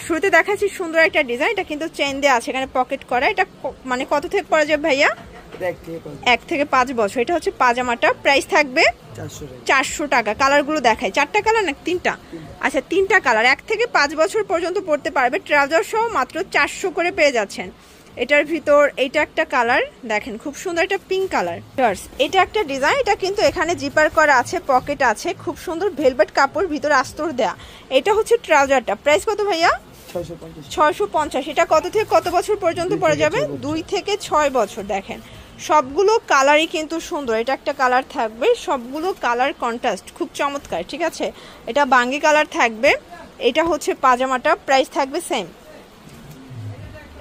শুরুতে দেখাচ্ছি সুন্দর একটা ডিজাইন, এটা কিন্তু চেন দেওয়া আছে, এখানে পকেট করা। এটা মানে কত থেকে পরা যাবে ভাইয়া? 1 থেকে 5 বছর। এটা হচ্ছে পাজামাটা, প্রাইস থাকবে 400 টাকা। কালারগুলো দেখাই, 4টা কালার না 3টা? আচ্ছা 3টা কালার, 1 থেকে 5 বছর পর্যন্ত পড়তে পারবে। ট্রাউজার সহ মাত্র 400 করে পেয়ে যাচ্ছেন। এটার ভিতর এইটা একটা কালার দেখেন, খুব সুন্দর, এটা পিঙ্ক কালার। এটা একটা ডিজাইন, এটা কিন্তু এখানে জিপার করা আছে, পকেট আছে, খুব সুন্দর ভেলভেট কাপড়, ভিতরে আস্তর দেয়া। এটা হচ্ছে ট্রাউজারটা, প্রাইস কত ভাইয়া? 650। এটা কত থেকে কত বছর পর্যন্ত পরা যাবে? 2 থেকে 6 বছর। দেখেন সবগুলো কালারই কিন্তু সুন্দর। এটা একটা কালার থাকবে, সবগুলো কালার কন্ট্রাস্ট, খুব চমৎকার। ঠিক আছে, এটা বাঙ্গি কালার থাকবে। এটা হচ্ছে পাজামাটা, প্রাইস থাকবে সেম।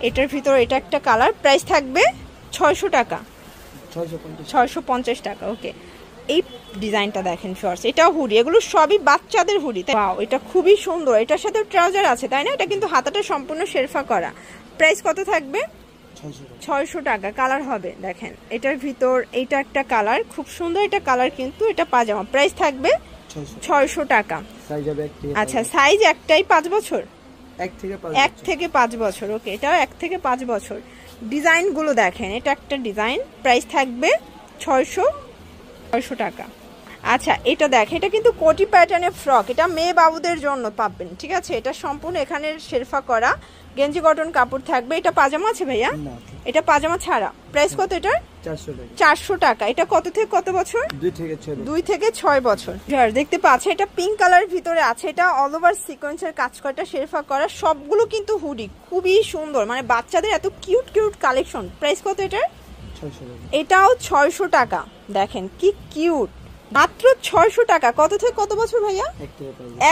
এটার ভিতর এটা একটা কালার, প্রাইস থাকবে 600 টাকা, 650 টাকা। ওকে, এই ডিজাইনটা দেখেন শর্টস, এটাও হুডি, এগুলো সবই বাচ্চাদের হুডি। ওয়াও, এটা খুবই সুন্দর। এটার সাথে ট্রাউজার আছে তাই না? এটা কিন্তু হাতাটা সম্পূর্ণ শেরফা করা। প্রাইস কত থাকবে? 600 টাকা। কালার হবে দেখেন, এটার ভিতর এইটা একটা কালার, খুব সুন্দর এটা কালার, কিন্তু এটা পাজামা, প্রাইস থাকবে 600 টাকা। আচ্ছা, সাইজ একটাই 5 বছর? 1 থেকে 5 বছর। ওকে, এটাও 1 থেকে 5 বছর। ডিজাইনগুলো দেখেন, এটা একটা ডিজাইন, প্রাইস থাকবে 600 টাকা। আচ্ছা, এটা দেখেন, এটা কিন্তু কোটি প্যাটার্নের ফ্রক, এটা মেয়ে বাবুদের জন্য পাবেন। ঠিক আছে, এটা সম্পূর্ণ এখানে শেরফা করা, গেঞ্জি কটন কাপড় থাকবে। এটা পাজামা আছে ভাইয়া? এটা পাজামা ছাড়া। প্রাইস কত এটার? 400 টাকা। এটা কত থেকে কত বছর? 2 থেকে 6 বছর। দেখতে পাচ্ছেন, এটা পিঙ্ক কালার ভিতরে আছে, এটা অল ওভার সিকোয়েন্সের কাজ করা, শেরফা করা, সবগুলো কিন্তু হুডি, খুবই সুন্দর, মানে বাচ্চাদের এত কিউট কিউট কালেকশন। প্রাইস কত এটার? এটাও 600 টাকা। দেখেন কি কিউট, মাত্র 600 টাকা। কত থেকে কত বছর ভাইয়া?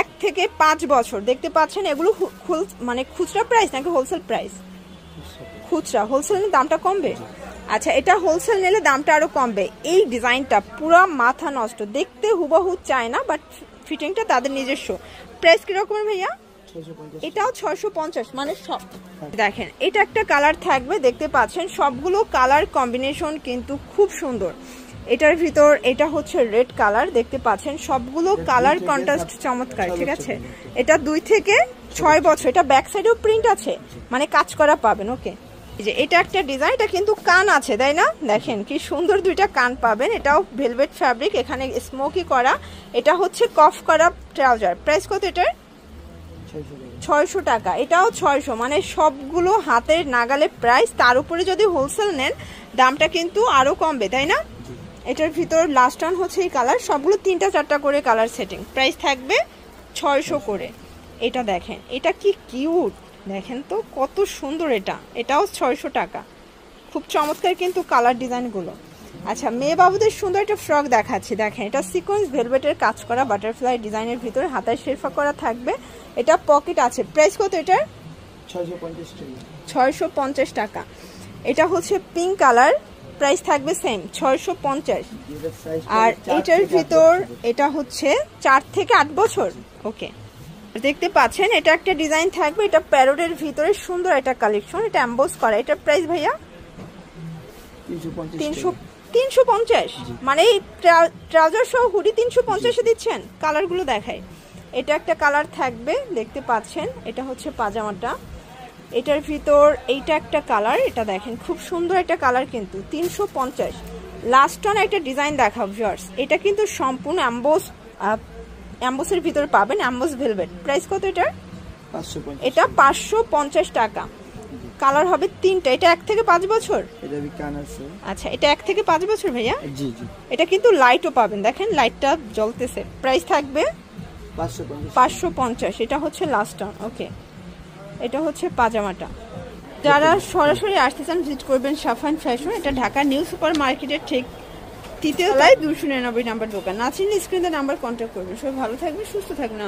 1 থেকে 5 বছর। দেখতে পাচ্ছেন, এগুলো মানে খুচরা প্রাইস নাকি হোলসেল প্রাইস? খুচরা। হোলসেল নিলে দামটা কমবে? আচ্ছা, এটা হোলসেল নিলে দামটা আরো কমবে। এই ডিজাইনটা পুরো মাথা নষ্ট, দেখতে হুবহু চায় না, বাট ফিটিংটা তাদের নিজস্ব। প্রাইস কিরকমের ভাইয়া? এটাও 650, মানে সব। দেখেন, এটা একটা কালার থাকবে, দেখতে পাচ্ছেন সবগুলো কালার কম্বিনেশন কিন্তু খুব সুন্দর। এটার ভিতর এটা হচ্ছে রেড কালার, দেখতে পাচ্ছেন সবগুলো কালার কন্ট্রাস্ট চমৎকার। ঠিক আছে, এটা 2 থেকে 6 বছর। এটা ব্যাক সাইডেও প্রিন্ট আছে, মানে কাজ করা পাবেন। ওকে, এই যে এটা একটা ডিজাইন, এটা কিন্তু কান আছে তাই না? দেখেন কি সুন্দর, 2টা কান পাবেন। এটাও ভেলভেট ফ্যাব্রিক, এখানে স্মোকি করা। এটা হচ্ছে কফ করা ট্রাউজার। প্রাইস কত এটার? 600 টাকা। এটাও 600, মানে সবগুলো হাতের নাগালে প্রাইস। তার উপরে যদি হোলসেল নেন দামটা কিন্তু আরো কমবে তাই না? এটার ভিতর লাস্ট ওয়ান হচ্ছে এই কালার, সবগুলো 3টা 4টা করে কালার সেটিং, প্রাইস থাকবে 600 করে। এটা দেখেন, এটা কি কিউট, দেখেন তো কত সুন্দর। এটাও 600 টাকা। খুব চমৎকার কিন্তু কালার ডিজাইনগুলো। আচ্ছা, মেয়ে বাবুদের সুন্দর একটা ফ্রক দেখাচ্ছি। দেখেন, এটা সিকোয়েন্স ভেলভেটের কাজ করা, বাটারফ্লাই ডিজাইনের ভিতরে হাতায় শেরফা করা থাকবে। এটা পকেট আছে। প্রাইস কত এটার? 650 টাকা। এটা হচ্ছে পিঙ্ক কালার, প্রাইস থাকবে সেম 650। আর এটার ভিতর এটা হচ্ছে 4 থেকে 8 বছর। ওকে, দেখতে পাচ্ছেন এটা একটা ডিজাইন থাকবে, এটা প্যারোটের ভিতরে সুন্দর একটা কালেকশন, এটা এমবোস করা। এটার প্রাইস ভাইয়া? 350, মানে ট্রাউজার সহ হুডি 350-এ দিচ্ছেন। কালারগুলো দেখায়, এটা একটা কালার থাকবে, দেখতে পাচ্ছেন এটা হচ্ছে পাজামাটা। এটার ভিতর এইটা একটা কালার, এটা দেখেন খুব সুন্দর একটা কালার, কিন্তু 350। লাস্ট অন একটা ডিজাইন দেখাবো ভিউয়ার্স, এটা কিন্তু সম্পূর্ণ অ্যাম্বোসের ভিতর পাবেন, অ্যাম্বোস ভেলভেট। প্রাইস কত এটার? 550। এটা 550 টাকা। কালার হবে 3টা। এটা 1 থেকে 5 বছর। আচ্ছা, এটা 1 থেকে 5 বছর ভাইয়া? জি জি। এটা কিন্তু লাইটও পাবেন, দেখেন লাইটটা জ্বলতেছে। প্রাইস থাকবে 550। এটা হচ্ছে লাস্ট অন। ওকে, এটা হচ্ছে পাজামাটা। যারা সরাসরি আসতে চান ভিজিট করবেন সাফান ফ্যাশন। এটা ঢাকা নিউ সুপার মার্কেটের ঠিক 3য় তলায় 299 নাম্বার দোকান। নাচিন স্ক্রিনে নাম্বার কন্ট্যাক্ট করবেন। সবাই ভালো থাকবেন, সুস্থ থাকবেন।